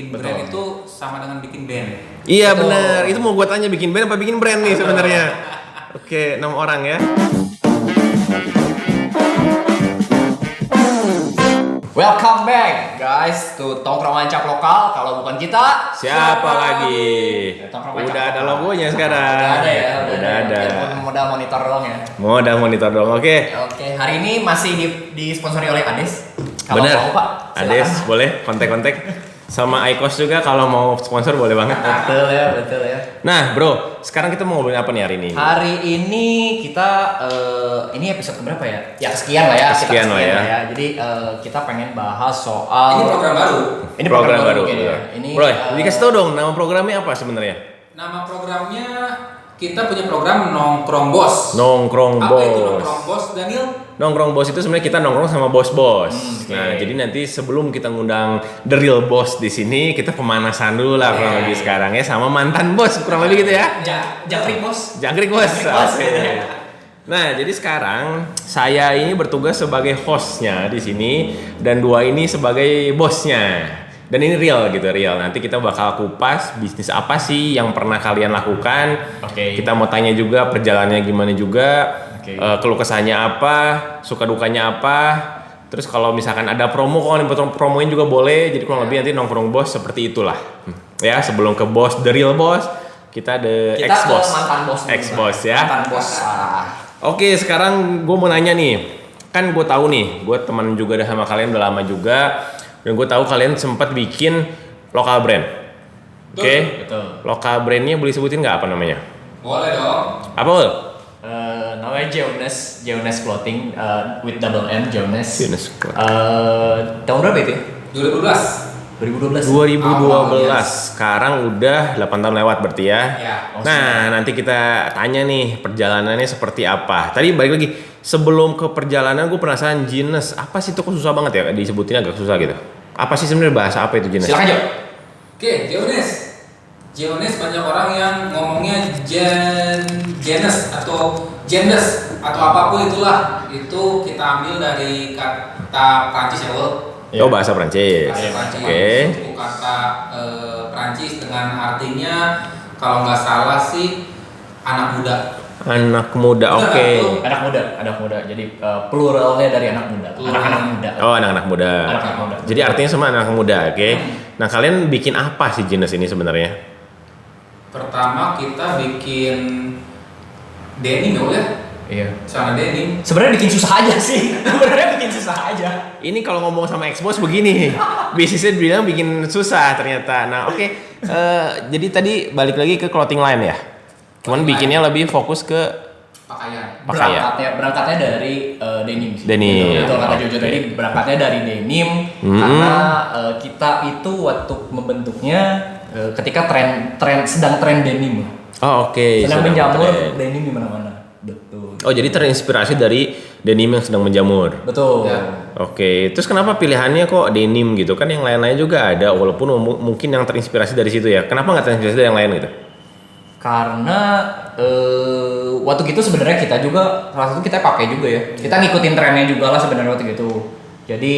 Bikin brand itu sama dengan bikin band. Iya benar, itu mau gue tanya bikin band apa bikin brand nih sebenarnya. Oke, 6 orang ya. Welcome back guys to Tongkrongan Cap Lokal. Kalau bukan kita, Siapa lagi? Tongkrongan Udah Cap ada Lokal. logonya sekarang. Udah ada ya, Udah ada. Biarpun modal monitor doang ya. Modal monitor dong, oke. Oke, hari ini masih disponsori oleh Ades. Kalau Bener. mau Pak, silakan. Ades, boleh kontak-kontak. Sama Icos juga kalau mau sponsor boleh banget. Betul ya. Nah bro, sekarang kita mau ngobrolin apa nih hari ini? Hari ini kita ini episode keberapa ya? Ya kesekian lah ya. Kesekian lah ya. Jadi kita pengen bahas soal Ini program baru. Ini program baru. mungkin ya. Bener. Ini Bro, dikasih tau dong nama programnya apa sebenarnya? Nama programnya kita punya program Nongkrong Bos. Nongkrong Apa itu Bos. Nongkrong Bos, Daniel? Nongkrong Bos itu sebenarnya kita nongkrong sama bos-bos. Oke. Nah, jadi nanti sebelum kita ngundang the real boss di sini, kita pemanasan dulu lah kurang lebih sekarang ya sama mantan bos kurang lebih gitu ya. Jangkrik bos. Jangkrik bos. Bos. Oke. Nah, jadi sekarang saya ini bertugas sebagai hostnya di sini dan dua ini sebagai bosnya. Dan ini real gitu, real. Nanti kita bakal kupas bisnis apa sih yang pernah kalian lakukan. Oke. Kita mau tanya juga perjalanannya gimana juga. Oke. Keluh kesahnya apa, suka dukanya apa. Terus kalau misalkan ada promo, kalau mau promoin juga boleh. Jadi kurang lebih nanti nongkrong bos seperti itulah. Ya, sebelum ke bos, the real boss, kita the Kita ex boss. ke mantan bos. Ex boss ya. Mantan bos. Oke, sekarang gue mau nanya nih. Kan gue tahu nih, gue teman juga dah sama kalian udah lama juga. Dan gue tahu kalian sempat bikin lokal brand. Oke. Betul. Lokal brandnya boleh sebutin nggak apa namanya? Boleh dong. Apa Ul? Namanya Jonas Clothing with double N, Jonas. Jonas Clothing. Tahun berapa itu ya? 2012. 2012. 2012. Sekarang udah 8 tahun lewat berarti ya. Ya. Nah, nanti kita tanya nih perjalanannya seperti apa. Tadi balik lagi, sebelum ke perjalanan gue penasaran jeans apa sih itu kok susah banget ya disebutin agak susah gitu. Apa sih sebenarnya bahasa apa itu jeans? Silakan Jo. Oke, Jeones banyak orang yang ngomongnya Jenes atau Gendes atau apapun itulah. Itu kita ambil dari kata Prancis ya, Wol. Oh, bahasa Prancis. Bahasa Prancis. Oke. Suku kata Prancis dengan artinya kalau nggak salah sih anak muda. Anak muda, Bener, oke. betul. Anak muda. Jadi pluralnya dari anak muda. Anak-anak muda. Oh, anak-anak muda. Anak-anak muda. Jadi artinya semua anak muda, oke. Nah, kalian bikin apa sih jenis ini sebenarnya? Pertama kita bikin denim ya, Iya. celana denim. Sebenarnya bikin susah aja sih. Sebenarnya bikin susah aja. Ini kalau ngomong sama Xbox begini, bisnisnya bilang bikin susah ternyata. Nah, oke. Jadi tadi balik lagi ke clothing line ya. Cuman Clothing bikinnya lebih fokus ke Pakaian. Berangkatnya dari denim sih. Denim. Betul kata Oke. Jojo tadi, berangkatnya dari denim karena kita itu waktu membentuknya ketika sedang tren denim. Oh, oke. Sedang Sedang menjamur tren. denim di mana-mana. Betul. Oh, jadi terinspirasi dari denim yang sedang menjamur. Betul. Ya. Oke, terus kenapa pilihannya kok denim gitu? Kan yang lain-lain juga ada, walaupun mungkin yang terinspirasi dari situ ya. Kenapa nggak terinspirasi dari yang lain gitu? Karena waktu itu sebenarnya kita juga salah satu kita pakai juga ya. Kita ngikutin trennya juga lah sebenarnya waktu itu. Jadi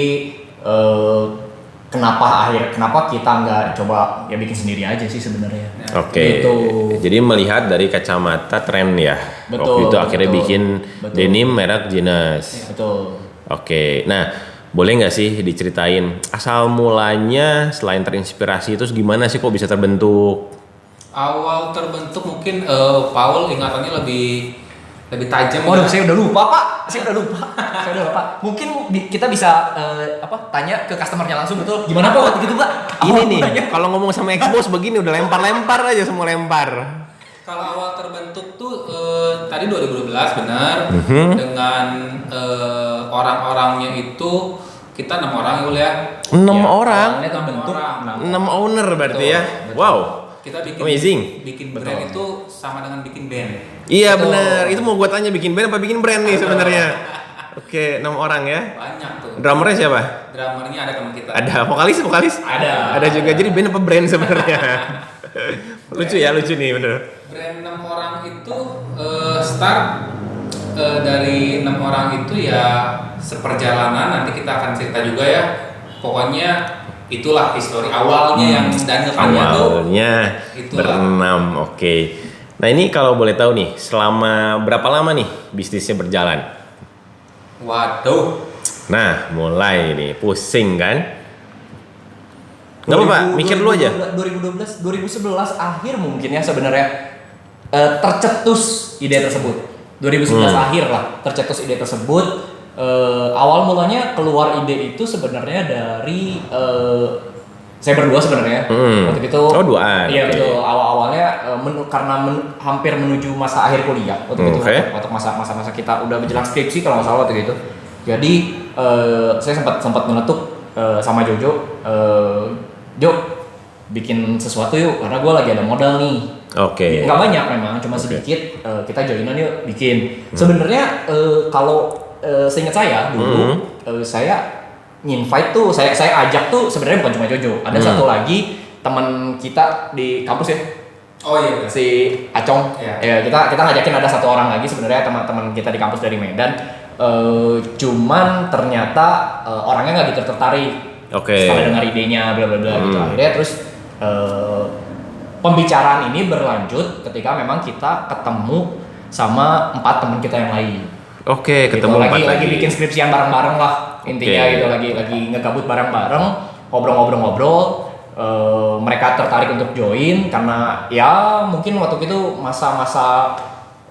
kenapa kita nggak coba ya bikin sendiri aja sih sebenarnya. Oke. Gitu. Jadi melihat dari kacamata tren ya. Betul, Waktu itu akhirnya betul, bikin betul. denim merek jeans. Betul. Oke. Nah, boleh nggak sih diceritain asal mulanya selain terinspirasi terus gimana sih kok bisa terbentuk? Awal terbentuk mungkin Paul ingatannya lebih tajam. Waduh, ya. saya udah lupa Pak. Saya udah lupa. Mungkin kita bisa tanya ke customernya langsung betul. Gimana Pak waktu gitu Pak? Ini nih, kalau ngomong sama Xbox begini udah lempar-lempar aja semua lempar. Kalau awal terbentuk tuh tadi 2012 benar dengan orang-orangnya itu kita 6 orang ya. 6 orang, Awalnya terbentuk Orang. 6 owner berarti Betul, ya. betul. Wow. Kita Amazing. bikin brand itu sama dengan bikin band. Iya Betul. bener, itu mau gue tanya bikin band apa bikin brand nih sebenarnya. Oke, 6 orang ya. Banyak tuh. Drummernya siapa? Drummernya ada teman kita. Ada vokalis? Ada juga. Jadi band apa brand sebenarnya? Lucu nih bener. Brand 6 orang itu start dari 6 orang itu ya seperjalanan, nanti kita akan cerita juga ya. Pokoknya itulah histori awalnya yang Daniel tanya tuh. Awalnya Itulah. berenam, oke. Nah ini kalau boleh tahu nih, selama berapa lama nih bisnisnya berjalan? Waduh. Nah, mulai nih, pusing kan? Nggak apa-apa, mikir dulu aja. 2012, 2011 akhir mungkin ya sebenarnya tercetus ide tersebut. 2011 akhir lah tercetus ide tersebut. Awal mulanya keluar ide itu sebenarnya dari saya berdua sebenarnya. Waktu itu. Oh, duaan. Iya Okay. betul. Awalnya karena hampir menuju masa akhir kuliah waktu itu. Okay. Waktu masa-masa kita udah menjelang skripsi kalau nggak salah waktu itu. Jadi saya sempat meletup sama Jojo. Jo, bikin sesuatu yuk, karena gue lagi ada modal nih. Oke. Nggak banyak memang, cuma sedikit. Kita joinan yuk, bikin. Sebenarnya kalau seingat saya dulu, saya nginvite tuh, saya ajak tuh sebenarnya bukan cuma Jojo. Ada satu lagi teman kita di kampus ya. Oh iya. Si Acong. Iya. Ya, kita ngajakin ada satu orang lagi sebenarnya teman-teman kita di kampus dari Medan. Cuman ternyata orangnya nggak gitu tertarik. Oke. Setelah dengar idenya bla bla bla gitu, akhirnya terus pembicaraan ini berlanjut ketika memang kita ketemu sama 4 teman kita yang lain. Oke, Gitu, ketemu empat lagi bikin skripsian bareng-bareng lah intinya Oke. gitu, lagi ngegabut bareng-bareng, ngobrol-ngobrol. Mereka tertarik untuk join karena ya mungkin waktu itu masa-masa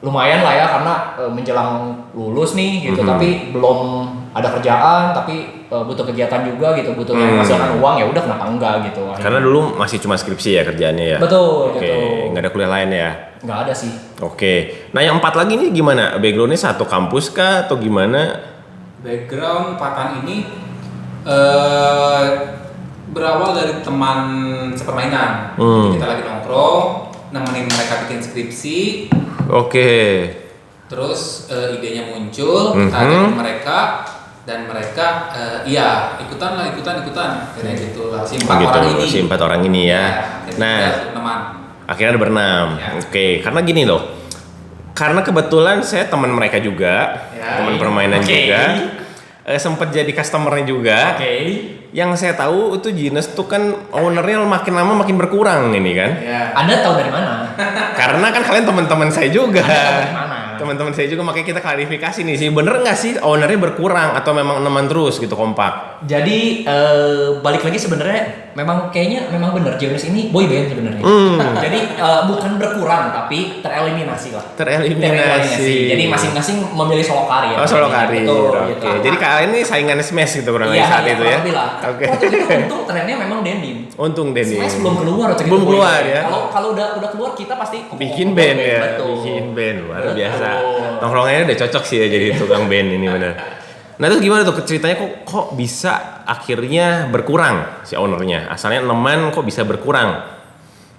lumayan lah ya karena menjelang lulus nih gitu, tapi belum ada kerjaan, tapi butuh kegiatan juga gitu, butuh yang menghasilkan uang, ya udah kenapa enggak gitu. Karena dulu masih cuma skripsi ya kerjaannya ya. Betul. Oke, Gitu. nggak ada kuliah lain ya. Nggak ada sih. Oke. Nah yang 4 lagi nih gimana? Backgroundnya satu kampus kah atau gimana? Background Patan ini berawal dari teman sepermainan. Jadi kita lagi nongkrong, nemenin mereka bikin skripsi. Oke. Terus idenya muncul, kita ajakin mereka dan mereka iya ikutan. Kayak gitu lah. Si 4 orang ini. Si 4 orang ini ya. Nah, teman. akhirnya ada berenam. Ya. Oke, karena gini loh. Karena kebetulan saya teman mereka juga, Ya. teman permainan Oke. juga. Sempat jadi customernya juga. Oke. Yang saya tahu itu Gines tuh kan ownernya makin lama makin berkurang ini kan. Ya. Anda tahu dari mana? Karena kan kalian teman-teman saya juga. Dari mana? Teman-teman saya juga, makanya kita klarifikasi nih sih, bener nggak sih ownernya berkurang atau memang neman terus gitu kompak? Jadi balik lagi sebenarnya kayaknya memang benar Jonas ini boy band sebenarnya. Jadi bukan berkurang tapi tereliminasi lah. Tereliminasi. Jadi masing-masing memilih solo karir. Oh, solo karir. Betul, Oke. gitu. Jadi kalian ini saingan Smash gitu kurang Iya, lebih saat itu ya. kurang lebih lah. Oke. Waktu itu untung trennya memang denim. Untung Denny. Smash belum keluar waktu itu. Belum boy keluar band. ya. Kalau udah keluar kita pasti Bikin band ya. Betul. Bikin band luar Betul. biasa. Nongkrongannya udah cocok sih ya jadi tukang band ini benar. Nah terus gimana tuh ceritanya kok bisa akhirnya berkurang si ownernya? Asalnya neman kok bisa berkurang?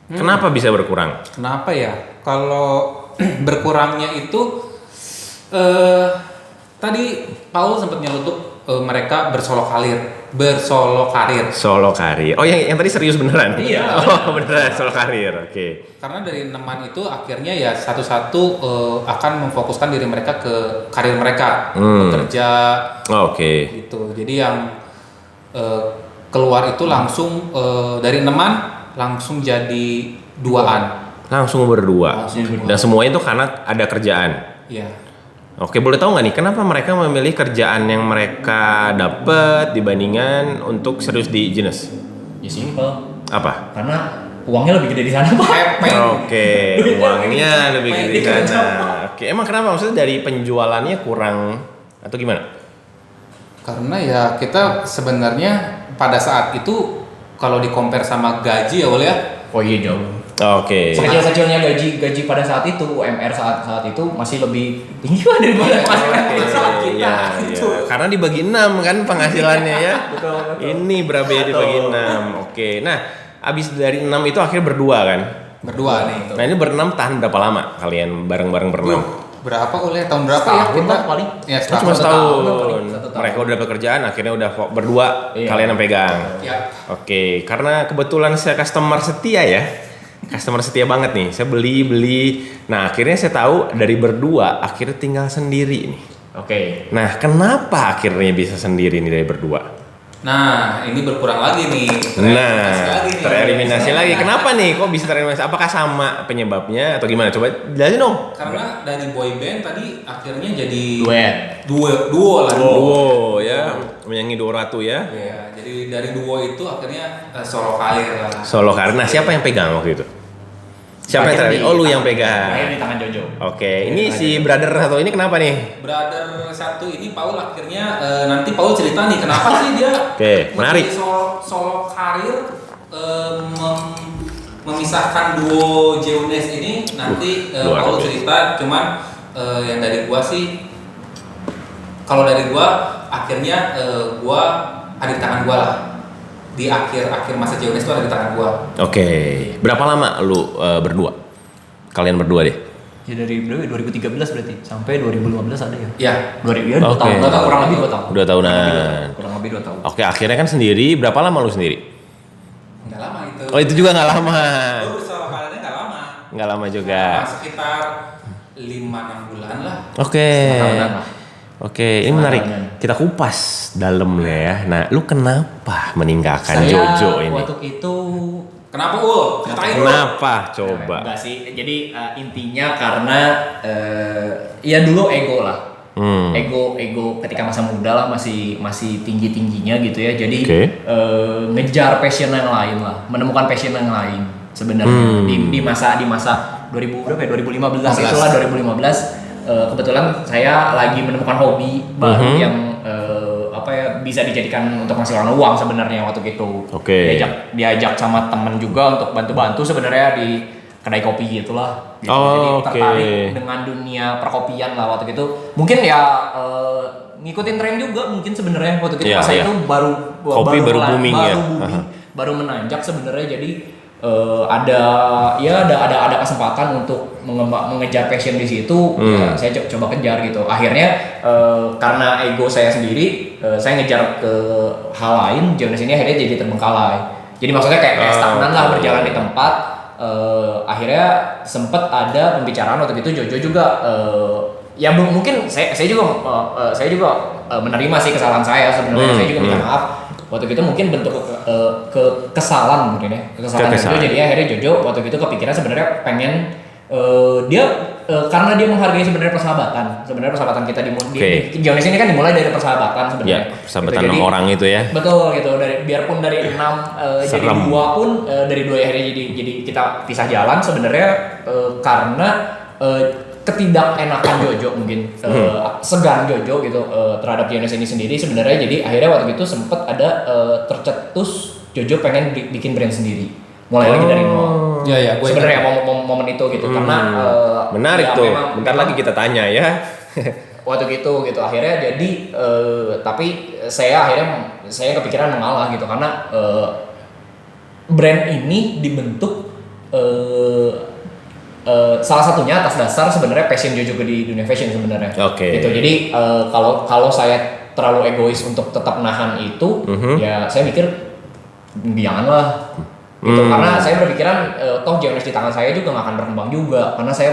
Kenapa bisa berkurang? Kenapa ya? Kalau berkurangnya itu tadi Paul sempat nyelutup mereka bersolo karir. Solo karir. Oh yang tadi serius beneran? Iya. Oh beneran solo karir. Oke. Karena dari teman itu akhirnya ya satu-satu akan memfokuskan diri mereka ke karir mereka, bekerja Oke. gitu. Jadi yang keluar itu langsung dari teman langsung jadi duaan. Langsung berdua. Langsung berdua. Dan semuanya itu karena ada kerjaan. Iya. Oke, boleh tahu nggak nih kenapa mereka memilih kerjaan yang mereka dapat dibandingkan untuk serius di Gines? Ya simple. Apa? Karena uangnya lebih gede di sana, Pak. Epeng. Oke, uangnya lebih gede di sana. Oke, emang kenapa? Maksudnya dari penjualannya kurang atau gimana? Karena ya kita sebenarnya pada saat itu kalau di compare sama gaji ya boleh ya. Oh iya jauh. Oke. Sekecil-kecilnya gaji pada saat itu, UMR saat itu masih lebih tinggi lah daripada saat kita. Iya, gitu. iya. Karena dibagi 6 kan penghasilannya ya. Betul. Ini berapa ya dibagi 6. Oke. Nah, abis dari 6 itu akhirnya berdua kan? Berdua nih. Nah, ini berenam tahan berapa lama kalian bareng-bareng berenam? Berapa oleh tahun berapa ya Setahun kita? lah paling. Ya Oh, cuma setahun. setahun. Satu tahun. Mereka udah pekerjaan, akhirnya udah berdua Iya. kalian yang pegang. Ya. Oke, karena kebetulan saya customer setia ya. Customer setia banget nih. Saya beli. Nah, akhirnya saya tahu dari berdua akhirnya tinggal sendiri nih. Oke. Nah, kenapa akhirnya bisa sendiri nih dari berdua? Nah, ini berkurang lagi nih. Tereliminasi lagi. Kenapa nih? Kok bisa tereliminasi? Apakah sama penyebabnya atau gimana? Coba jelasin dong. Karena dari boy band tadi akhirnya jadi duo lah. Duo ya, menyanyi Duo Ratu ya. Iya, jadi dari duo itu akhirnya solo karir lah. Solo karir. Nah, siapa yang pegang waktu itu? Siapa yang terakhir? Oh, lu yang pegang. Terakhir di tangan Jojo. Oke, ini si brother satu ini kenapa nih? Brother satu ini Paul akhirnya nanti Paul cerita nih kenapa sih dia menarik. Solo karir memisahkan duo Jeunes ini nanti Paul cerita. Cuman yang dari gua sih, kalau dari gua akhirnya gua ada di tangan gua lah. Di akhir masa Jeunes itu ada di tangan gua. Oke. Berapa lama lu berdua? Kalian berdua deh. Ya dari 2013 berarti sampai 2015 ada ya? Iya. 2 tahun, kurang lebih 2 tahun. 2 tahunan. Kurang lebih 2 tahun. Oke, akhirnya kan sendiri. Berapa lama lu sendiri? Nggak lama itu. Oh, itu juga nggak lama. Gua bersama karirnya nggak lama. Nggak lama juga. Sekitar 5-6 bulan lah. Oke. Tahunan lah. Oke, ini menarik. Kita kupas dalamnya ya. Nah, lu kenapa meninggalkan Saya Jojo ini? waktu itu Kenapa Ul? Ceritain Ul. Kenapa? Coba. enggak sih. Jadi intinya karena ya dulu ego lah. Ego ketika masa muda lah masih tingginya gitu ya. Jadi ngejar passion yang lain lah, menemukan passion yang lain sebenarnya di masa 2000 berapa ya? 2015 itulah 2015. Kebetulan saya lagi menemukan hobi baru yang bisa dijadikan untuk menghasilkan uang sebenarnya waktu itu. Diajak sama temen juga untuk bantu-bantu sebenarnya di kedai kopi gitulah. Gitu. Jadi tertarik dengan dunia perkopian lah waktu itu. Mungkin ya ngikutin tren juga mungkin sebenarnya waktu itu. Masa itu baru booming ya. Baru menanjak sebenarnya. Jadi ada kesempatan untuk mengejar passion di situ. Ya, saya coba kejar gitu. Akhirnya karena ego saya sendiri, saya ngejar ke hal lain. Jeunes ini akhirnya jadi terbengkalai. Jadi maksudnya kayak stagnan lah, berjalan di tempat. Akhirnya sempet ada pembicaraan waktu itu. Jojo juga ya mungkin saya juga menerima sih kesalahan saya sebenarnya. Saya juga minta maaf. Waktu itu mungkin bentuk kesalahan mungkin ya, kesalahan itu. Jadi akhirnya Jojo waktu itu kepikiran sebenarnya pengen karena dia menghargai sebenarnya persahabatan kita di Jeunes ini kan dimulai dari persahabatan sebenarnya. Ya, persahabatan 6 orang itu ya. Betul gitu. Biarpun dari 6 jadi 2 pun dari 2 akhirnya jadi kita pisah jalan sebenarnya karena ketidakenakan Jojo mungkin segan Jojo gitu terhadap Jeunes ini sendiri sebenarnya. Jadi akhirnya waktu itu sempet ada tercetus Jojo pengen bikin brand sendiri, mulai lagi dari nol. Ya, gue sebenarnya momen itu gitu karena menarik ya, tuh. Bentar lagi kita tanya ya. Waktu itu gitu akhirnya jadi tapi saya kepikiran mengalah gitu karena brand ini dibentuk salah satunya atas dasar sebenarnya passion Jojo di dunia fashion sebenarnya. Gitu. Jadi kalau saya terlalu egois untuk tetap nahan itu, ya saya mikir janganlah. Gitu. Karena saya berpikiran toh Jeunes di tangan saya juga nggak akan berkembang juga. Karena saya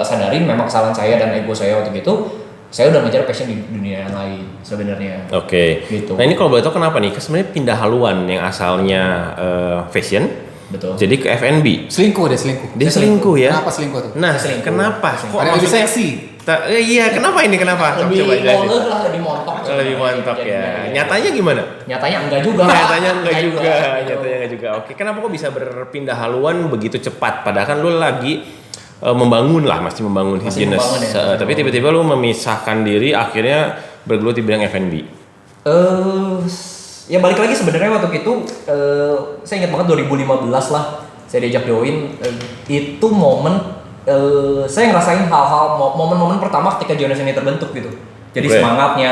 sadarin memang kesalahan saya dan ego saya waktu itu. Saya udah ngejar passion di dunia yang lain sebenarnya. Gitu. Nah ini kalau boleh tahu kenapa nih? Sebenarnya pindah haluan yang asalnya fashion. Betul. Jadi ke F&B. Selingkuh. Dia selingkuh ya. Kenapa selingkuh tuh? Nah, kenapa? Kok lebih seksi? Iya, kenapa ini? Kenapa? Lebih Coba jelasin. lah, lebih montok. Lebih montok ya. Nyatanya gimana? Nyatanya enggak juga. Nyatanya enggak juga. Oke, kenapa kok bisa berpindah haluan begitu cepat? Padahal kan lu lagi masih membangun Jeunes. Ya? Tapi tiba-tiba lu memisahkan diri, akhirnya bergelut di bidang F&B. Ya balik lagi sebenarnya waktu itu saya ingat banget 2015 lah saya diajak join. Itu momen saya ngerasain hal-hal momen-momen pertama ketika Jeunes ini terbentuk gitu. Jadi semangatnya,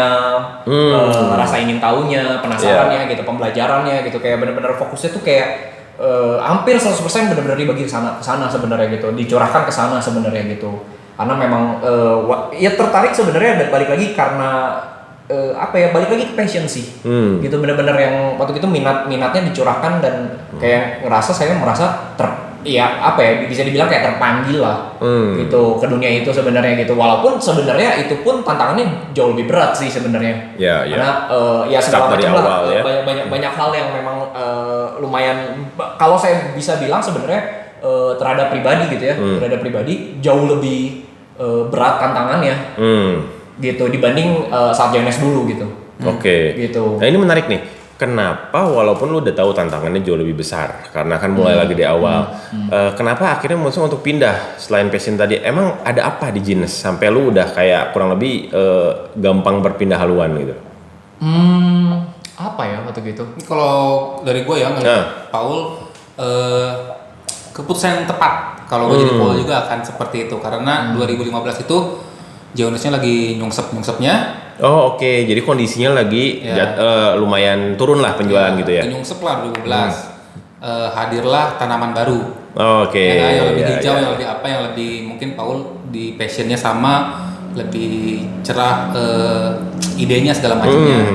rasa ingin tahunya, penasarannya gitu, pembelajarannya gitu, kayak benar-benar fokusnya tuh kayak hampir 100% benar-benar dibagi ke sana sebenarnya gitu, dicurahkan ke sana sebenarnya gitu. Karena memang ya tertarik sebenarnya balik lagi karena balik lagi ke passion sih. Gitu benar-benar yang waktu itu minatnya dicurahkan dan kayak saya merasa ya apa ya bisa dibilang kayak terpanggil lah gitu ke dunia itu sebenarnya gitu, walaupun sebenarnya itu pun tantangannya jauh lebih berat sih sebenarnya karena ya segala macam lah banyak hal yang memang lumayan kalau saya bisa bilang sebenarnya terhadap pribadi gitu ya terhadap pribadi jauh lebih berat tantangannya gitu dibanding saat JNS dulu gitu. Gitu. Nah ini menarik nih. Kenapa walaupun lu udah tahu tantangannya jauh lebih besar karena kan mulai lagi di awal, kenapa akhirnya memutuskan untuk pindah selain passion tadi? Emang ada apa di Jeans sampai lu udah kayak kurang lebih gampang berpindah haluan gitu? Apa ya waktu gitu? Kalau dari gue ya ngeliat Paul keputusan yang tepat. Kalau gue jadi Paul juga akan seperti itu karena 2015 itu Jeonesnya lagi nyungsep-nyungsepnya. Oh oke. Jadi kondisinya lagi lumayan turun lah penjualan gitu ya? Nyungsep lah 2012. Hadirlah tanaman baru. Yang lebih hijau, yang lebih apa, yang lebih mungkin Paul di passionnya sama, lebih cerah idenya segala macamnya.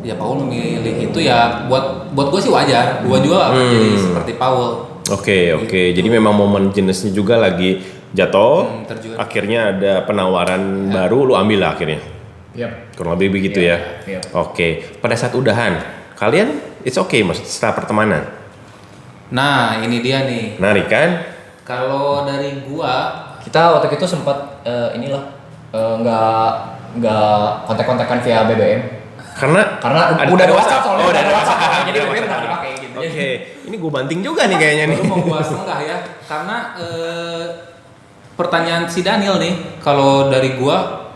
Ya Paul memilih itu ya buat gue sih wajar. Gue juga akan jadi seperti Paul. Oke. Jadi memang momen jenisnya juga lagi jatuh, akhirnya ada penawaran baru, lu ambil lah akhirnya. Kurang lebih begitu ya. Oke. Pada saat udahan, kalian it's okay maksud setelah pertemanan. Nah ini dia nih. Menarik kan? Kalau dari gua, kita waktu itu sempat nggak kontak-kontakan via BBM. Karena udah ada WhatsApp soalnya. Udah ada WhatsApp. Jadi BBM udah dipakai gitu. Oke. Ini gua banting juga nih kayaknya nih. mau gua senggah ya, karena pertanyaan si Daniel nih, kalau dari gua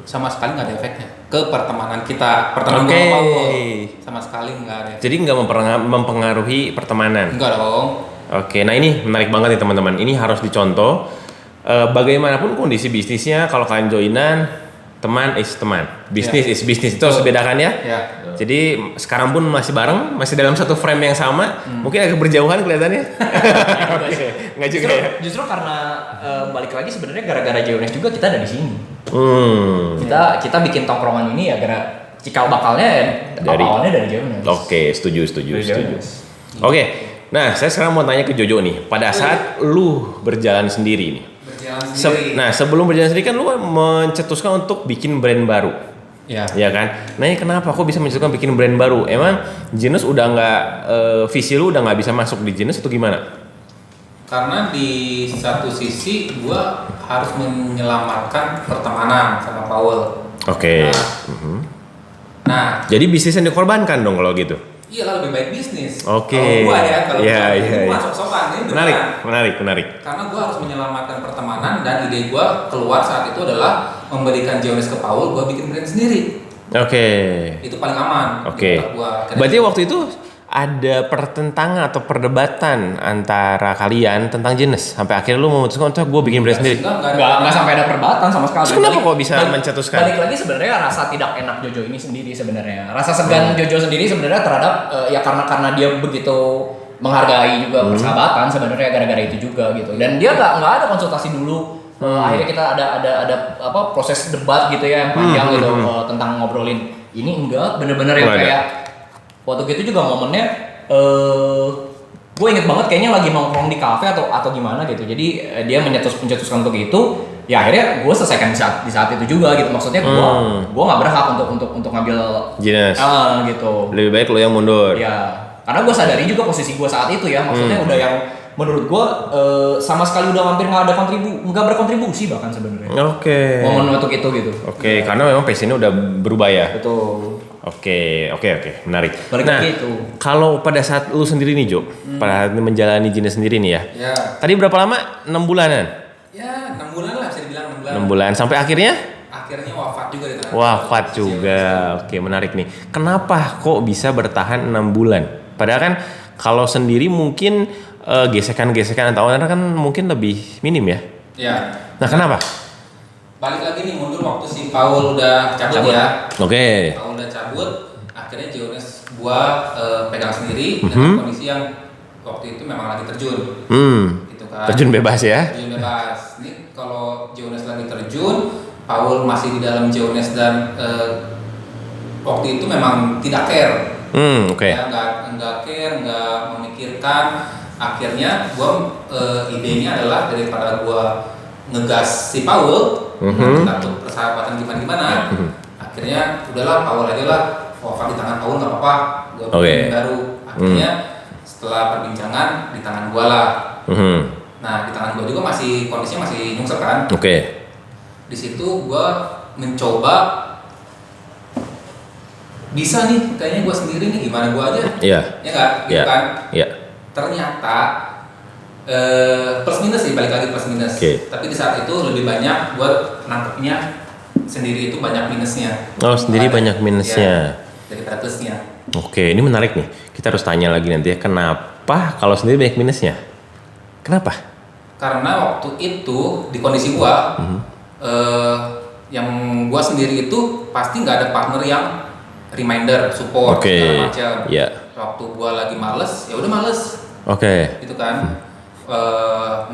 sama sekali nggak ada efeknya ke pertemanan kita, pertemanan gua sama Paul sama sekali nggak ada. Jadi nggak mempengaruhi pertemanan. Enggak dong. Oke, nah ini menarik banget nih teman-teman. Ini harus dicontoh. Bagaimanapun kondisi bisnisnya, kalau kalian joinan, teman is teman, bisnis is bisnis, itu harus dibedakan ya. Jadi sekarang pun masih bareng, masih dalam satu frame yang sama, mungkin agak berjauhan kelihatannya. Nggak juga ya. Justru karena balik lagi sebenarnya gara-gara JNS juga kita ada di sini. Kita bikin tongkrongan ini ya gara cikal bakalnya awalnya dari JNS. Oke, setuju. Oke, nah saya sekarang mau tanya ke Jojo nih. Pada saat lu berjalan sendiri nih. Nah sebelum berjalan sendiri kan lu mencetuskan untuk bikin brand baru. Ya kan. Nah ini kenapa kok bisa mencetuskan bikin brand baru? Emang Jeans udah nggak visi lu udah nggak bisa masuk di Jeans atau gimana? Karena di satu sisi gua harus menyelamatkan pertemanan sama Paul. Oke. Nah, jadi bisnis yang dikorbankan dong kalau gitu. Iyalah lebih baik bisnis. Oke. Kalau gua ya, kalau gua sok-sokan ini menarik. Karena gua harus menyelamatkan pertemanan dan ide gua keluar saat itu adalah memberikan JNS ke Paul, gua bikin brand sendiri. Oke. Itu paling aman. Berarti waktu itu ada pertentangan atau perdebatan antara kalian tentang jenis sampai akhirnya lu memutuskan untuk gue bikin brand sendiri. Nggak sampai ada perdebatan sama sekali. Terus kenapa kok bisa mencetuskan? Balik lagi sebenarnya rasa tidak enak Jojo ini sendiri sebenarnya. Rasa segan Jojo sendiri sebenarnya terhadap ya karena dia begitu menghargai juga persahabatan sebenarnya gara-gara itu juga gitu. Dan dia nggak ada konsultasi dulu. Akhirnya kita ada apa proses debat gitu ya yang panjang gitu tentang ngobrolin ini enggak bener-bener yang kayak waktu itu juga momennya gue inget banget kayaknya lagi nongkrong di kafe atau gimana gitu. Jadi dia mencetuskan untuk itu. Ya akhirnya gue selesaikan di saat itu juga gitu. Maksudnya gue nggak berhak untuk ngambil jenis gitu. Lebih baik lo yang mundur. Ya karena gue sadari juga posisi gue saat itu ya. Maksudnya udah yang menurut gue sama sekali udah hampir nggak berkontribusi bahkan sebenarnya. Oke. Momen waktu itu gitu. Oke. Karena memang passionnya udah berubah ya. Betul. Oke, menarik. Nah, kalau pada saat lu sendiri nih Jo, pada menjalani jenis sendiri nih ya. Tadi berapa lama? 6 bulanan? Ya, 6 bulan lah bisa dibilang 6 bulan. 6 bulan sampai akhirnya? Akhirnya wafat juga di tangan. Wafat juga. Oke, menarik nih. Kenapa kok bisa bertahan 6 bulan? Padahal kan kalau sendiri mungkin gesekan-gesekan atau kan mungkin lebih minim ya. Ya. Nah, kenapa? Balik lagi nih mundur waktu si Paul udah cabut ya. Oke. Paul udah cabut, akhirnya JNS gua pegang sendiri dengan kondisi yang waktu itu memang lagi terjun. Gitu kan. Terjun bebas ya. Terjun bebas. Ini kalau JNS lagi terjun, Paul masih di dalam JNS dan waktu itu memang tidak care. Oke. Ya, nggak care, nggak memikirkan akhirnya gue idenya adalah daripada gue ngegas si Paul, kita tuh persahabatan gimana, akhirnya udahlah Paul aja lah, Fova di tangan Paul nggak apa-apa, gue bikin baru. Akhirnya setelah perbincangan di tangan gue lah. Nah di tangan gue juga kondisinya masih nyungsep kan. Di situ gue mencoba bisa nih, kayaknya gue sendiri nih, gimana gue aja, ya nggak, gitu kan. Ternyata plus minus sih, balik lagi plus minus. Tapi di saat itu lebih banyak gue nangkepnya sendiri itu banyak minusnya. Sendiri banyak minusnya daripada plusnya. Ini menarik nih. Kita harus tanya lagi nanti ya, kenapa kalau sendiri banyak minusnya? Kenapa? Karena waktu itu di kondisi gue, yang gue sendiri itu pasti nggak ada partner yang reminder, support segala macam. Waktu gue lagi males, ya udah males. Gitu kan.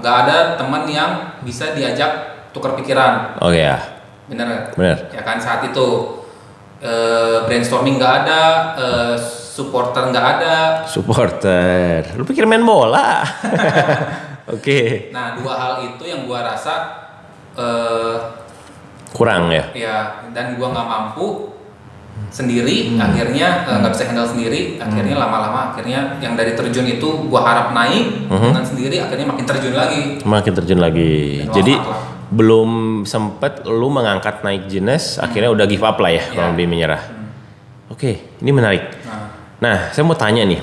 Nggak ada teman yang bisa diajak tukar pikiran. Bener. Ya kan, saat itu brainstorming nggak ada, supporter nggak ada. Lu pikir main bola? Nah, dua hal itu yang gue rasa kurang ya. Dan gue nggak mampu sendiri, akhirnya nggak bisa handle sendiri, akhirnya lama-lama akhirnya yang dari terjun itu gue harap naik dengan sendiri, akhirnya makin terjun lagi. Jadi belum sempet lu mengangkat naik jenis, akhirnya udah give up lah ya, kalau lebih menyerah. Ini menarik. Nah, saya mau tanya nih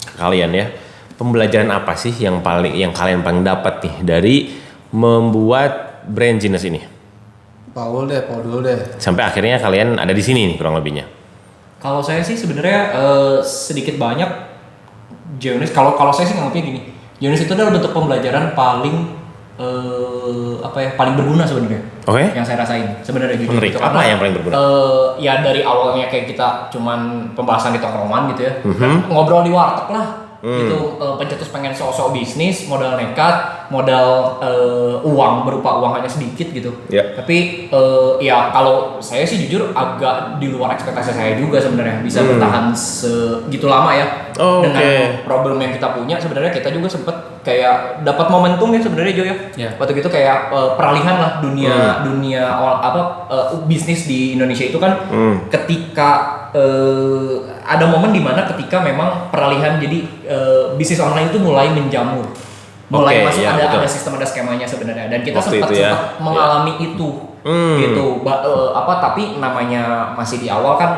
ke kalian ya, pembelajaran apa sih yang kalian paling dapat nih dari membuat brand jenis ini? Paul dulu deh. Sampai akhirnya kalian ada di sini nih kurang lebihnya. Kalau saya sih sebenarnya sedikit banyak Geonis. Kalau saya sih nganggapnya gini, Geonis itu adalah bentuk pembelajaran paling paling berguna sebenarnya. Yang saya rasain sebenarnya gitu. Apa yang paling berguna? Ya dari awalnya kayak kita cuman pembahasan di tongkrongan gitu ya, ngobrol di warteg lah. Gitu, pencetus pengen sosok bisnis, modal nekat, modal uang berupa uang hanya sedikit gitu. Tapi ya kalau saya sih jujur agak di luar ekspektasi saya juga sebenarnya bisa bertahan segitu lama ya. Dengan problem yang kita punya sebenarnya kita juga sempet kayak dapat momentum ya sebenarnya Jo ya. Waktu itu kayak peralihan lah dunia bisnis di Indonesia itu kan ketika ada momen dimana ketika memang peralihan jadi bisnis online itu mulai menjamur, mulai masuk ada sistem, ada skemanya sebenarnya, dan kita sempat mengalami itu gitu. Tapi namanya masih di awal kan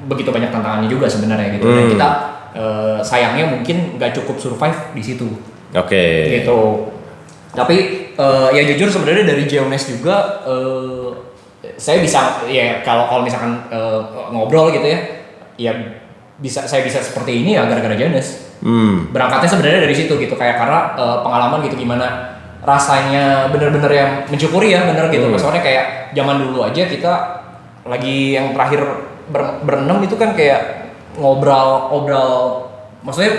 begitu banyak tantangannya juga sebenarnya gitu. Dan kita sayangnya mungkin nggak cukup survive di situ. Gitu. Tapi ya jujur sebenarnya dari Geones juga saya bisa ya kalau misalkan ngobrol gitu ya saya bisa seperti ini ya gara-gara Geones. Berangkatnya sebenarnya dari situ gitu, kayak karena pengalaman gitu gimana rasanya bener-bener yang mensyukuri ya bener gitu. Soalnya kayak zaman dulu aja kita lagi yang terakhir berenam itu kan kayak ngobrol maksudnya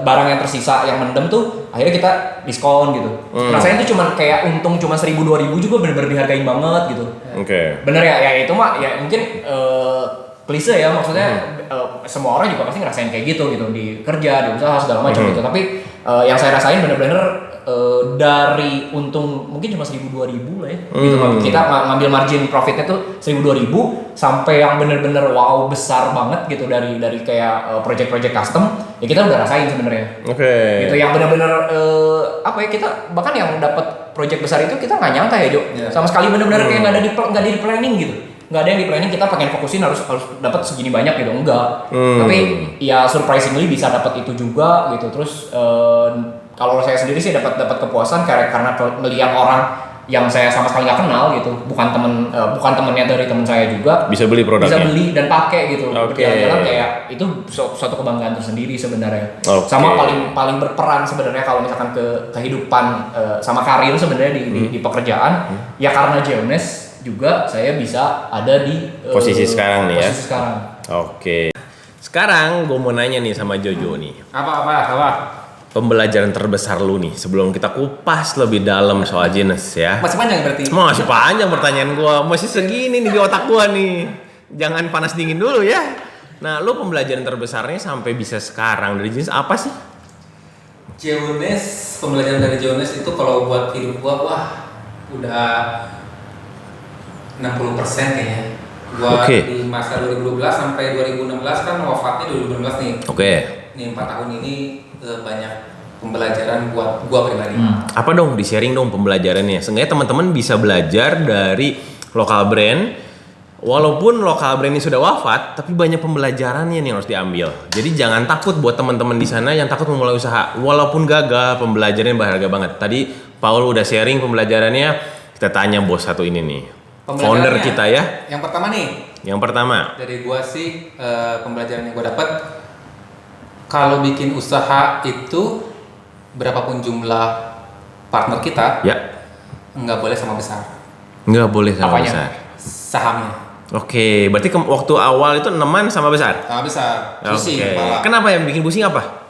barang yang tersisa yang mendem tuh akhirnya kita diskon gitu. Rasanya tuh cuman kayak untung cuma 1.000-2.000 juga bener-bener dihargain banget gitu. Bener ya itu mah ya mungkin klise ya, maksudnya semua orang juga pasti ngerasain kayak gitu di kerja, di usaha segala macam gitu. Tapi yang saya rasain bener-bener dari untung mungkin cuma 1.000-2.000 lah ya gitu. Kita ngambil margin profitnya tuh 1.000-2.000 sampai yang bener-bener wow besar banget gitu dari kayak project-project custom ya kita udah rasain sebenarnya. Gitu yang bener-bener kita bahkan yang dapat project besar itu kita nggak nyangka ya Jo. Sama sekali bener-bener kayak nggak di planning gitu. Nggak ada yang di planning, kita pengen fokusin harus dapat segini banyak gitu, enggak. Tapi ya surprisingly bisa dapat itu juga gitu. Terus kalau saya sendiri sih dapat kepuasan karena melihat orang yang saya sama sekali nggak kenal gitu, bukan temennya dari teman saya juga bisa beli produknya, bisa beli dan pakai gitu. Berjalan-jalan kayak itu suatu kebanggaan tersendiri sebenarnya. Sama paling berperan sebenarnya kalau misalkan ke kehidupan sama karir sebenarnya di pekerjaan ya karena Geones juga saya bisa ada di posisi sekarang nih ya. Sekarang. Sekarang gue mau nanya nih sama Jojo nih. Apa? Pembelajaran terbesar lu nih sebelum kita kupas lebih dalam soal jenis ya. Masih panjang berarti? Masih panjang pertanyaan gue. Masih segini nih di otak gue nih. Jangan panas dingin dulu ya. Nah, lu pembelajaran terbesarnya sampai bisa sekarang dari jenis apa sih? Jeones, pembelajaran dari Jeones itu kalau buat hidup gua, wah udah 60% kayaknya. Gua di masa 2012 sampai 2016 kan wafatnya 2016 nih. Nih 4 tahun ini banyak pembelajaran buat gua pribadi. Apa dong, di-sharing dong pembelajarannya. Seenggaknya teman-teman bisa belajar dari lokal brand. Walaupun lokal brand ini sudah wafat, tapi banyak pembelajarannya nih yang harus diambil. Jadi jangan takut buat teman-teman di sana yang takut memulai usaha. Walaupun gagal, pembelajarannya berharga banget. Tadi Paul udah sharing pembelajarannya. Kita tanya bos satu ini nih. Founder kita ya. Yang pertama nih. Yang pertama. Dari gua sih pembelajaran yang gua dapat, kalau bikin usaha itu berapapun jumlah partner kita, nggak boleh sama besar. Nggak boleh sama besar. Sahamnya. Oke, berarti waktu awal itu eneman sama besar? Sama besar. Pusing kepala. Kenapa yang bikin pusing apa?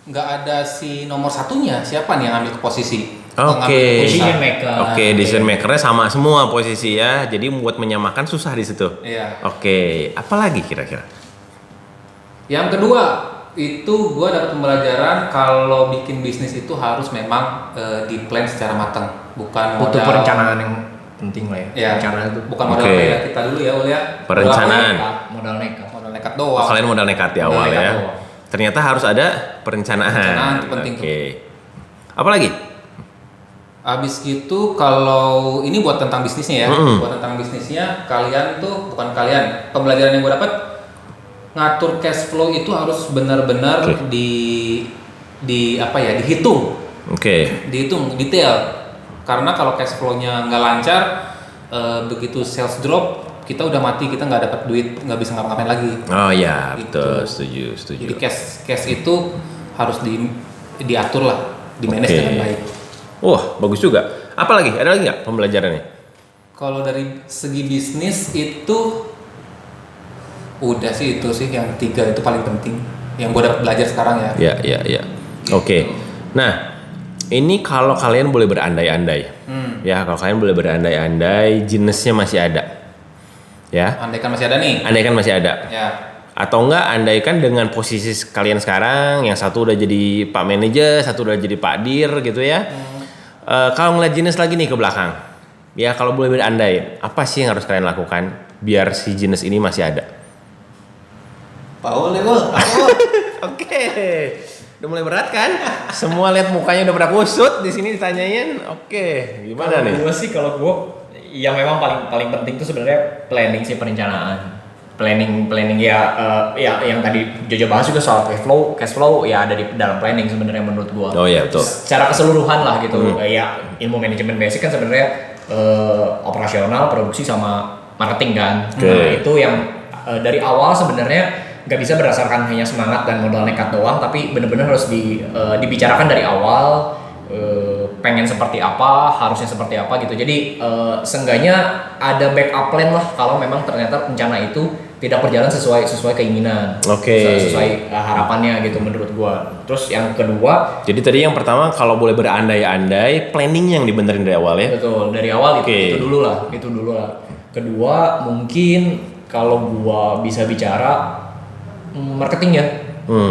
Nggak ada si nomor satunya, siapa nih yang ambil ke posisi? Decision maker. Decision makernya sama semua posisi ya. Jadi buat menyamakan susah di situ. Iya. Apalagi kira-kira? Yang kedua, itu gue dapat pembelajaran kalau bikin bisnis itu harus memang di-plan secara matang, bukan butuh perencanaan yang penting lah ya. Perencanaan itu bukan modal kayak kita dulu ya, Ul ya. Perencanaan. Modal nekat doang. Kalian modal nekat di awal ya. Ternyata harus ada perencanaan. Perencanaan itu penting. Apalagi? Abis gitu kalau ini buat tentang bisnisnya ya, buat tentang bisnisnya kalian tuh pembelajaran yang gue dapat, ngatur cash flow itu harus benar-benar dihitung. Dihitung detail. Karena kalau cash flow-nya nggak lancar, begitu sales drop, kita udah mati, kita nggak dapat duit, nggak bisa ngapa-ngapain lagi. Oh ya, betul, setuju. Jadi cash itu harus diatur lah, di-manage dengan baik. Wah, bagus juga. Apalagi? Ada lagi nggak pembelajarannya? Kalau dari segi bisnis itu udah sih, itu sih yang 3 itu paling penting yang gue dapat belajar sekarang ya. Iya. Oke. Nah, ini kalau kalian boleh berandai-andai. Ya, kalau kalian boleh berandai-andai, jenisnya masih ada. Ya. Andaikan masih ada nih. Andaikan masih ada. Ya. Atau enggak andaikan dengan posisi kalian sekarang, yang satu udah jadi Pak Manajer, satu udah jadi Pak Dir gitu ya. Kalau ngeliat jenis lagi nih ke belakang, ya kalau boleh berandai, apa sih yang harus kalian lakukan biar si jenis ini masih ada? Paul. Oke. Udah mulai berat kan? Semua lihat mukanya udah pada kusut di sini ditanyain. Oke, gimana nih? Kalau gue yang memang paling penting itu sebenarnya planning sih, perencanaan. Planning ya yang tadi Jojo bahas juga soal cash flow ya ada di dalam planning sebenarnya menurut gua. Oh iya betul. Secara keseluruhan lah gitu. Ya ilmu manajemen basic kan sebenarnya operasional, produksi sama marketing kan. Nah, itu yang dari awal sebenarnya nggak bisa berdasarkan hanya semangat dan modal nekat doang, tapi benar-benar harus dibicarakan dari awal. Pengen seperti apa, harusnya seperti apa gitu. Jadi seenggaknya ada backup plan lah kalau memang ternyata rencana itu tidak berjalan sesuai keinginan, sesuai harapannya gitu menurut gua. Terus yang kedua, jadi tadi yang pertama kalau boleh berandai-andai, planning yang dibenerin dari awal ya. Betul, dari awal itu dulu lah. Kedua mungkin kalau gua bisa bicara marketing ya.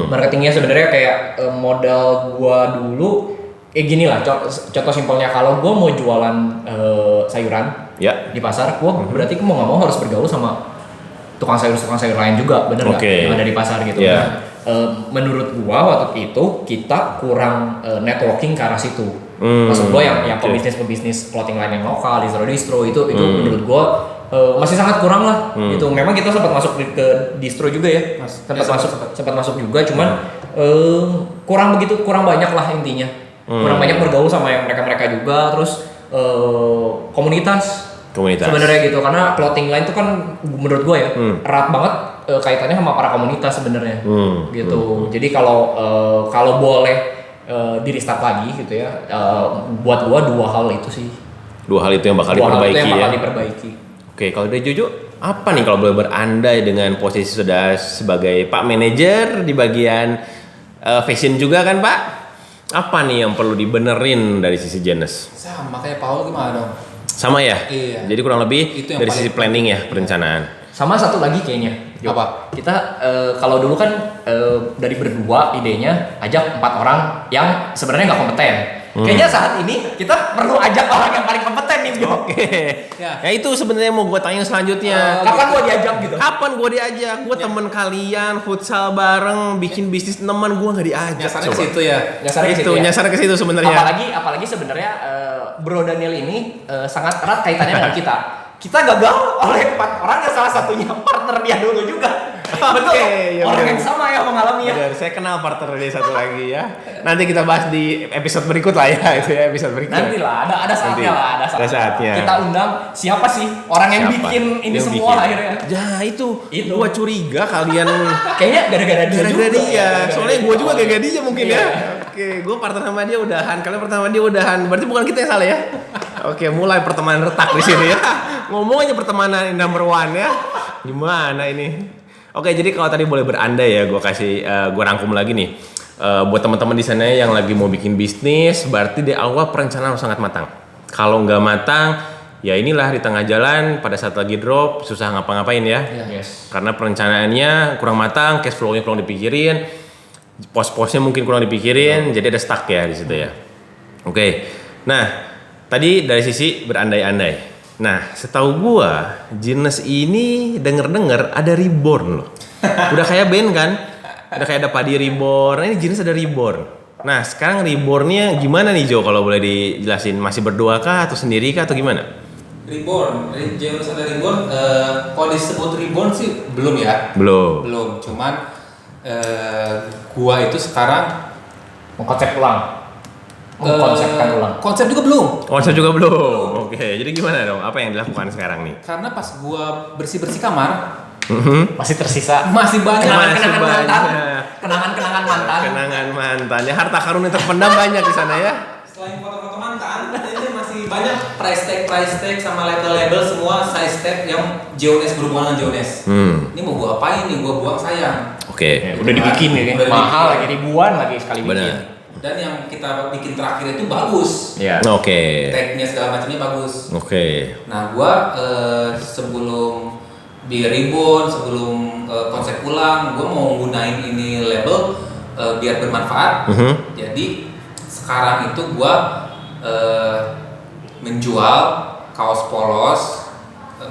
Marketingnya sebenarnya kayak modal gua dulu. Gini lah, contoh simpelnya kalau gue mau jualan sayuran di pasar, gue berarti mau nggak mau harus bergaul sama tukang sayur lain juga, bener nggak? Yang ada di pasar gitu. Nah, menurut gue waktu itu kita kurang networking ke arah situ. Maksud gue yang pebisnis clothing line yang lokal, distro itu menurut gue masih sangat kurang lah. Gitu. Memang kita sempat masuk ke distro juga ya, sempat masuk juga, cuman kurang banyak lah intinya. Kurang banyak bergaul sama yang mereka juga, terus komunitas sebenarnya gitu, karena clothing line itu kan menurut gue ya erat banget kaitannya sama para komunitas sebenarnya gitu. Jadi kalau boleh di restart lagi gitu ya, buat gue 2 hal itu sih. 2 hal itu yang bakal diperbaiki. Oke, kalau dari Jojo apa nih kalau boleh berandai dengan posisi sudah sebagai Pak Manajer di bagian fashion juga kan Pak? Apa nih yang perlu dibenerin dari sisi Jenes? Sama kayak Paul, gimana dong? Sama ya? Iya. Jadi kurang lebih dari sisi planning ya, perencanaan. Sama satu lagi kayaknya. Jo. Apa? Kita kalau dulu kan dari berdua idenya ajak 4 orang yang sebenarnya nggak kompeten. Kayaknya saat ini kita perlu ajak orang yang paling kompeten nih, Jo. Oke. Ya itu sebenarnya mau gue tanya selanjutnya. Kapan gua diajak gitu? Kapan gue diajak? Gue temen kalian, futsal bareng, bikin bisnis teman gue nggak diajak. Nyasarnya ke Coba. situ ya. Nyasarnya ke Itu situ ya? nyasar ke situ sebenarnya. Apalagi sebenarnya Bro Daniel ini sangat erat kaitannya dengan kita. Kita gagal oleh 4 orang yang salah satunya partner dia dulu juga. Betul. ya Orang bener. yang sama ya mengalami ya. Bener, saya kenal partner dia satu lagi ya. Nanti kita bahas di episode berikut lah ya, itu ya episode berikut. Nanti lah, ada Nanti. saatnya lah, ada Ada saatnya. Kita undang siapa sih orang yang Siapa? bikin ini Yang semua bikin. akhirnya. Ya itu. Itu. Gua curiga kalian Kayaknya gara-gara dia gara-gara juga. dia. Soalnya gua juga gara-gara dia mungkin Iya. ya. Oke, gua partner sama dia udahan. Kalian partner sama dia udahan. Berarti bukan kita yang salah ya. Oke, mulai pertemanan retak di sini ya. Ngomong aja pertemanan number 1 ya. Gimana ini? Oke, jadi kalau tadi boleh berandai ya, gua rangkum lagi nih. Buat teman-teman di sana yang lagi mau bikin bisnis, berarti di awal perencanaan harus sangat matang. Kalau nggak matang, ya inilah di tengah jalan pada saat lagi drop susah ngapa-ngapain ya. Yes. Karena perencanaannya kurang matang, cash flow-nya kurang dipikirin, pos-posnya mungkin kurang dipikirin, jadi ada stuck ya di situ ya. Oke. Nah, tadi dari sisi berandai-andai. Nah, setahu gua, Jeans ini denger-denger ada reborn loh. Udah kayak band kan? Udah kayak ada Padi Reborn. Nah, ini Jeans ada reborn. Nah, sekarang rebornnya gimana nih Jo? Kalau boleh dijelasin, masih berdua kah atau sendiri kah atau gimana? Reborn, Jeunesse ada Reborn. Kalau disebut Reborn sih belum ya. Belum. Belum. Cuman gua itu sekarang Mengkonsep ulang. Mengkonsepkan ulang. Konsep juga belum. Konsep juga belum. Oke, jadi gimana dong? Apa yang dilakukan sekarang nih? Karena pas gua bersih-bersih kamar Masih tersisa masih banyak. kenangan-kenangan Masih mantan. banyak. Kenangan-kenangan mantan. Kenangan mantan. Ya harta karun yang terpendam banyak di sana ya. Selain foto-foto mantan, ini masih banyak price tag sama label-label semua size tag yang Jeunesse berhubungan dengan Jeunesse. Ini mau gua apain nih? Gua buang sayang. Oke. Ya, udah dibikin ya kan. Udah Mahal dibikin. lagi ribuan lagi sekali bikin. Benar. Dan yang kita bikin terakhir itu bagus. Iya. Oke. Tagnya segala macamnya bagus. Oke. Nah, gua sebelum di Reborn, sebelum konsep ulang, gua mau gunain ini label biar bermanfaat. Jadi sekarang itu gua menjual kaos polos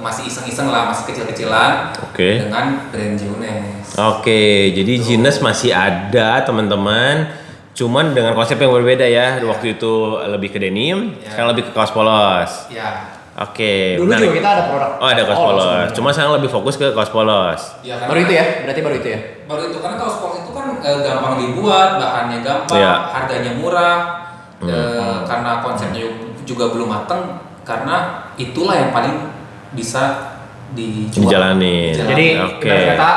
masih iseng-iseng lah, masih kecil-kecilan Oke. dengan brand Jeunesse. Oke, jadi Jeunesse masih ada teman-teman. Cuman dengan konsep yang berbeda ya. Waktu itu lebih ke denim, Ya. sekarang lebih ke kaos polos. Ya, Oke. Dulu menarik. juga kita ada produk. Oh, ada kaos polos. sebenarnya. Cuma sekarang lebih fokus ke kaos polos. ya Baru itu ya? Berarti baru itu ya? Baru itu karena kaos polos itu kan gampang dibuat, bahannya gampang, Iya. harganya murah, karena konsepnya juga belum mateng, karena itulah yang paling bisa dijual. Dijalanin. Jadi oke. ibarat kata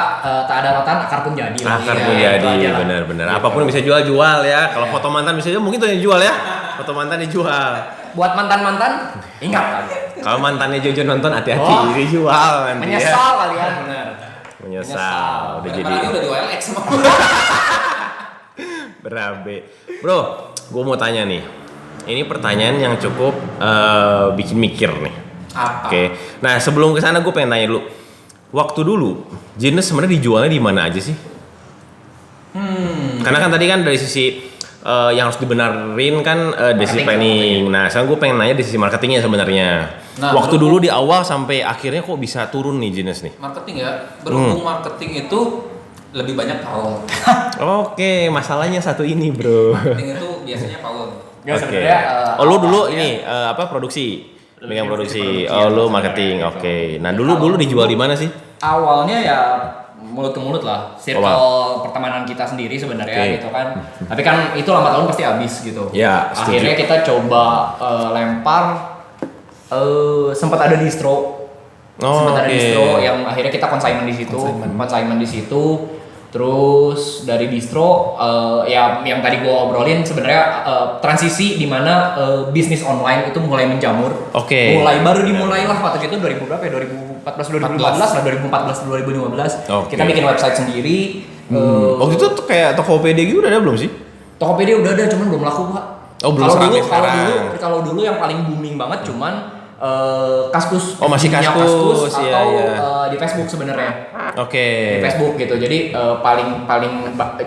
tak ada rotan akar pun jadi. Akar Iya, pun itu jadi, aja lah. benar-benar. Apapun yang bisa jual-jual ya. Kalau Iya. foto mantan bisa jual, mungkin tuh yang jual ya. Foto mantan dijual. Buat mantan-mantan ingat lagi. Kalau mantannya Jojo nonton hati-hati, Oh. dijual nanti Menyesal ya. kalian. Benar. Menyesal. Udah jadi Barang-barangnya udah di OLX sama berabe. Bro, gue mau tanya nih. Ini pertanyaan yang cukup bikin mikir nih. apa? Oke. Nah, sebelum ke sana gue pengen tanya dulu. Waktu dulu, Jeunesse sebenarnya dijualnya di mana aja sih? Karena kan tadi kan dari sisi yang harus dibenerin kan dari sisi Marketing. planning. Nah, sekarang gue pengen nanya dari sisi marketingnya sebenarnya. Nah, Waktu dulu di awal sampai akhirnya kok bisa turun nih Jeunesse nih? Marketing ya, berhubung marketing itu lebih banyak Paul. Oke, masalahnya satu ini bro. Marketing itu biasanya Paul. Ya, Oke. sebenarnya, Oh lu dulu awalnya- ini apa produksi? Megang produksi. produksi Oh ya, lu sebenarnya marketing. gitu. Oke. Nah dulu dijual di mana sih? Awalnya ya mulut ke mulut lah, circle pertemanan kita sendiri sebenarnya Oke. gitu kan. Tapi kan itu lambat laun pasti habis gitu. Ya, setuju. Akhirnya kita coba lempar, sempat ada distro, sempat ada Oke. distro yang akhirnya kita consignment di situ, consignment di situ. Terus dari distro ya yang tadi gue obrolin sebenarnya transisi di mana bisnis online itu mulai menjamur. Oke. Baru dimulai lah waktu itu 2000 berapa ya? 2014 2015 lah, 2014 2015. Oke. Kita bikin website sendiri. Waktu itu tuh kayak Tokopedia gitu udah ada belum sih? Tokopedia udah ada cuman belum laku, Pak. Oh, belum Kalau serame dulu, sekarang. kalau dulu yang paling booming banget cuman Kaskus. Oh, masih FB-nya Kaskus, iya, atau iya. di Facebook sebenarnya. Oke. Di Facebook gitu. Jadi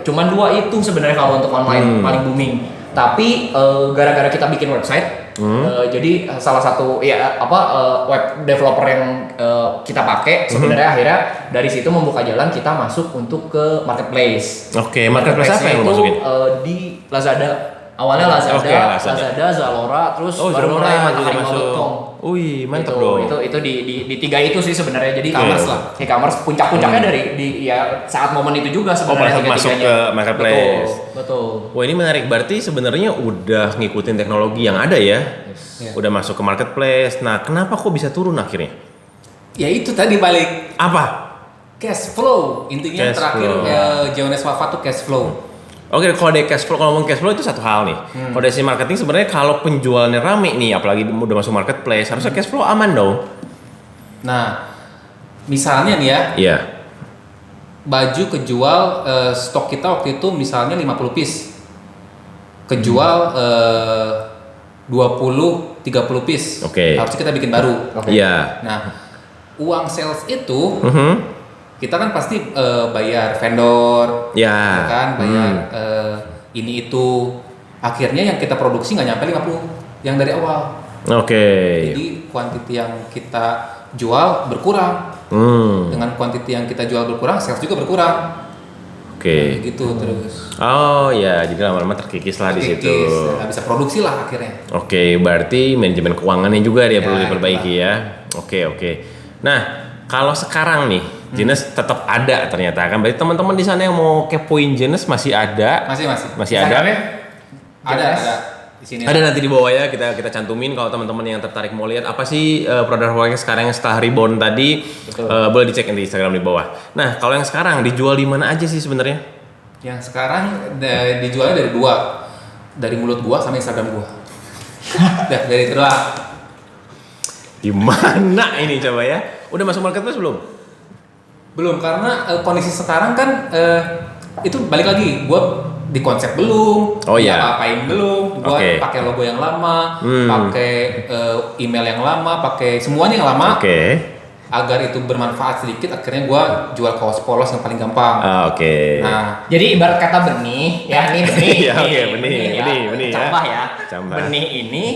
cuman 2 itu sebenarnya kalau untuk online paling booming. Tapi gara-gara kita bikin website, jadi salah satu web developer yang kita pakai sebenarnya akhirnya dari situ membuka jalan kita masuk untuk ke marketplace. Oke, marketplace apa yang lo masukin? Di Lazada. Awalnya Lazada, Oke, Lazada. Zalora, terus baru Zalora mulai juga Harimau.com. Wih, mantap Gitu. dong. Itu di 3 itu sih sebenarnya. Jadi E-commerce lah. E-commerce puncak-puncaknya dari saat momen itu juga sebenarnya. pada saat masuk ke marketplace. Betul. Wah, ini menarik. Berarti sebenarnya udah ngikutin teknologi yang ada ya. Yes. Udah masuk ke marketplace. Nah, kenapa kok bisa turun akhirnya? Ya itu tadi balik Apa? cash flow. Intinya Cash terakhir flow. Jones wafat tuh cash flow. Oke, kalau dari cash flow, kalau ngomong cash flow itu satu hal nih. Kalau dari sisi marketing sebenarnya kalau penjualannya rame nih, apalagi udah masuk marketplace, harusnya cash flow aman dong. Nah, misalnya nih ya, Iya. baju kejual stok kita waktu itu misalnya 50 piece. Kejual 20-30 piece. Oke. Harusnya kita bikin baru. Iya. Nah, uang sales itu Mhm. kita kan pasti bayar vendor, Ya. kan, bayar ini itu. Akhirnya yang kita produksi nggak nyampe 50 yang dari awal. Oke. Jadi kuantiti yang kita jual berkurang. Dengan kuantiti yang kita jual berkurang, sales juga berkurang. Oke. Gitu terus. Oh ya, jadi lama-lama terkikis lah di situ. Nggak bisa produksi lah akhirnya. Oke, berarti manajemen keuangannya juga dia Ya, perlu diperbaiki ya. Oke. Nah, kalau sekarang nih, Jenes tetap ada ternyata kan. Berarti teman-teman di sana yang mau kepoin Jenes masih ada. Masih ada. Ada di sini. Ada nanti di bawah ya, kita cantumin kalau teman-teman yang tertarik mau lihat apa sih produk-produknya sekarang yang setelah rebound tadi. Boleh dicek di Instagram di bawah. Nah, kalau yang sekarang dijual di mana aja sih sebenarnya? Yang sekarang dijualnya dari 2. Dari mulut gua sama Instagram gua. Dari itu doang. Gimana ini coba ya? Udah masuk marketplace belum? Belum, karena kondisi sekarang kan itu balik lagi, gua di konsep belum, Oh, iya. apa-apain belum, gua Oke. pakai logo yang lama, pakai email yang lama, pakai semuanya yang lama, Oke. agar itu bermanfaat sedikit. Akhirnya gua jual kaos polos yang paling gampang. Oke. Nah, Jadi ibarat kata benih, ya ini benih. Iya, oke, nih, benih ya. Campak ya. Campak. Benih ini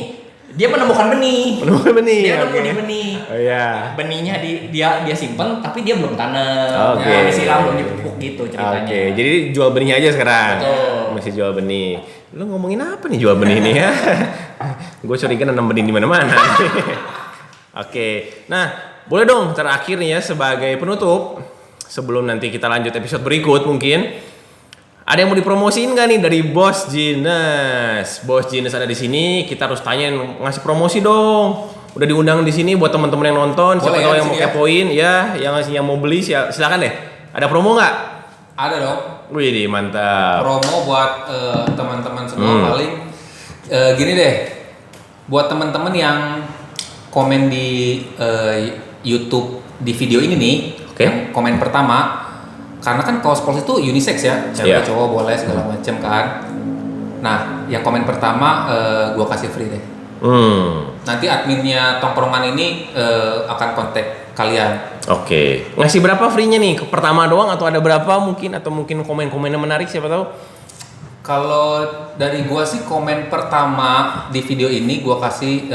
dia menemukan benih. Menemukan benih, Dia nemu oke. di benih. Oh iya. Benihnya dia simpen tapi dia belum tanam. Oke. Nah, disiram belum dipupuk gitu ceritanya. Oke, jadi jual benihnya aja sekarang. Betul. Masih jual benih. Lu ngomongin apa nih jual benih nih ya? Gue curiga nanam benih di mana-mana. Oke. Nah, boleh dong terakhir nih ya sebagai penutup sebelum nanti kita lanjut episode berikut mungkin. Ada yang mau dipromosiin nggak nih dari Bos Jenes? Bos Jenes ada di sini, kita harus tanyain ngasih promosi dong. Udah diundang di sini buat teman-teman yang nonton, siapa Boleh ya tahu di yang mau sini ya? kepoin ya, yang mau beli silakan deh. Ada promo nggak? ada dong Wih, mantap. promo buat teman-teman semua. Paling gini deh, buat teman-teman yang komen di YouTube di video ini nih, Oke. yang komen pertama, karena kan kaos polos itu unisex ya, cewek Iya. cowok boleh segala macam kan. Nah, yang komen pertama gua kasih free deh. Nanti adminnya tongkrongan ini akan kontak kalian. Oke. Ngasih berapa free-nya nih? Pertama doang atau ada berapa mungkin, atau mungkin komen-komennya menarik siapa tahu? Kalau dari gua sih komen pertama di video ini gua kasih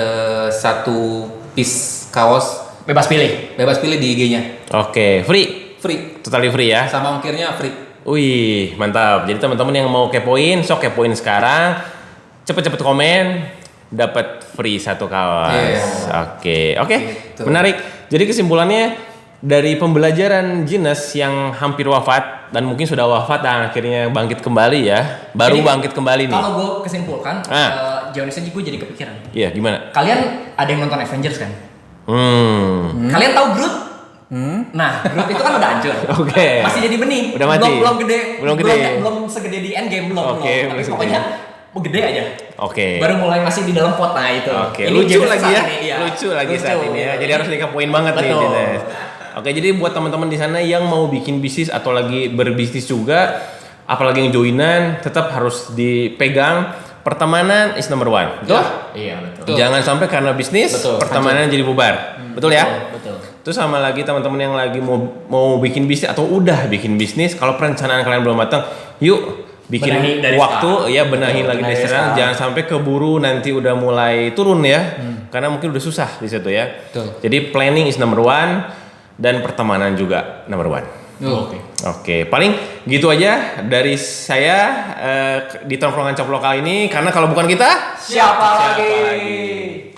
1 piece kaos Bebas pilih. bebas pilih di IG-nya. Oke, free. Free. Totally free ya. Sama ongkirnya free. Wih, mantap. Jadi teman-teman yang mau kepoin, sok kepoin sekarang. Cepet-cepet komen, dapat free 1 kaos. Iya. Oke. Gitu. Menarik. Jadi kesimpulannya dari pembelajaran Jenes yang hampir wafat dan mungkin sudah wafat dan akhirnya bangkit kembali ya. Baru Jadi, bangkit kembali nih. Kalau gue kesimpulkan, Jones aja gue jadi kepikiran. Iya, gimana? Kalian ada yang nonton Avengers kan? Kalian tahu Groot? Nah, Groot itu kan udah hancur. Oke. Masih jadi benih. Udah mati. Belum gede. Belum gede. Belum segede di Endgame belum. Oke, Tapi belum pokoknya gede aja. Oke. Baru mulai masih di dalam pot, nah itu. Oke, Ini lucu James lagi ya. saat ini, iya. Lucu lagi saat ini ya. Jadi harus dikepoin banget nih Betul. Jenes. Oke, jadi buat teman-teman di sana yang mau bikin bisnis atau lagi berbisnis juga, apalagi yang joinan, tetap harus dipegang pertemanan is number one. Betul? Iya, betul. Jangan sampai karena bisnis Betul. pertemanan jadi bubar. Betul ya? Betul. Terus sama lagi teman-teman yang lagi mau bikin bisnis atau udah bikin bisnis, kalau perencanaan kalian belum matang, yuk bikin Benahi dari waktu sekarang. ya benahi lagi Benahi dari sekarang. sekarang. Jangan sampai keburu nanti udah mulai turun ya. Karena mungkin udah susah di situ ya. Betul. Jadi planning is number one dan pertemanan juga number one. Oke. Oke, paling gitu aja dari saya di tongkrongan Coplok kali ini, karena kalau bukan kita Siapa lagi? lagi?